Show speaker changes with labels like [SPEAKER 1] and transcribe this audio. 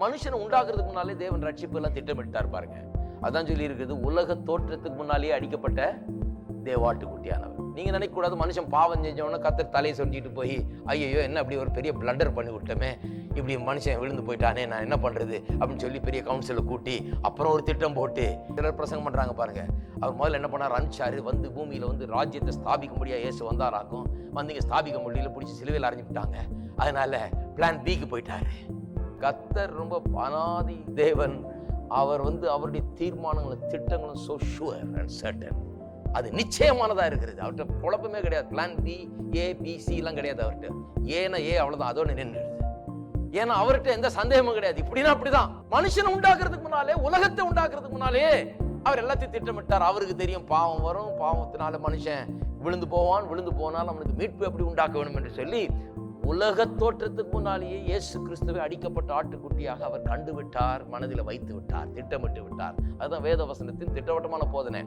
[SPEAKER 1] மனுஷனை உண்டாக்குறதுக்கு முன்னாலே தேவன் ரட்சிப்பு எல்லாம் திட்டமிட்டார் பாருங்க. அதான் சொல்லி இருக்குது, உலக தோற்றத்துக்கு முன்னாலேயே அடிக்கப்பட்ட தேவாட்டுக்குட்டியானவர். நீங்க நினைக்க கூடாது மனுஷன் பாவம் செஞ்சவன கர்த்தர் தலையை சொஞ்சிட்டு போய் ஐயோ என்ன அப்படி ஒரு பெரிய பிளண்டர் பண்ணி விட்டோமே, இப்படி மனுஷன் விழுந்து போயிட்டானே, நான் என்ன பண்றது அப்படின்னு சொல்லி பெரிய கவுன்சிலை கூட்டி அப்புறம் ஒரு திட்டம் போட்டு சிலர் பிரசங்கம் பண்றாங்க பாருங்க. அவர் முதல்ல என்ன பண்ணார், அனுப்பிச்சாரு, வந்து பூமியில வந்து ராஜ்யத்தை ஸ்தாபிக்க முடியாது, இயேசு வந்தாராக்கும், வந்து இங்க ஸ்தாபிக்க முடியல, பிடிச்சி சிலுவையில் அரைஞ்சுட்டாங்க. அதனால பிளான் பிக்கு போயிட்டாரு. கர்த்தர் ரொம்ப அனாதி தேவன். அவர் வந்து அவருடைய தீர்மானங்களும் திட்டங்களும் so sure and certain. அது நிச்சயமானதா இருக்கிறது. அவர்கிட்ட குழப்பமே கிடையாது. பிளான் பி, ஏ, பி, சி எல்லாம் கிடையாது அவர்கிட்ட. ஏன்னா ஏ அவ்வளவுதான், அதோட நின்றுடுது. ஏன்னா அவர்கிட்ட எந்த சந்தேகமும் கிடையாது. இப்படின்னா அப்படிதான். மனுஷனை உண்டாக்குறதுக்கு முன்னாலே, உலகத்தை உண்டாக்குறதுக்கு முன்னாலே அவர் எல்லாத்தையும் திட்டமிட்டார். அவருக்கு தெரியும் பாவம் வரும், பாவத்தினால மனுஷன் விழுந்து போவான், விழுந்து போனாலும் அவனுக்கு மீட்பு எப்படி உண்டாக்க வேண்டும் என்று சொல்லி உலக தோற்றத்துக்கு முன்னாலேயே இயேசு கிறிஸ்துவை அடிக்கப்பட்ட ஆட்டுக்குட்டியாக அவர் கண்டு விட்டார், மனதில் வைத்து விட்டார், திட்டமிட்டு விட்டார். அதுதான் வேத வசனத்தின் திட்டவட்டமான போதனை.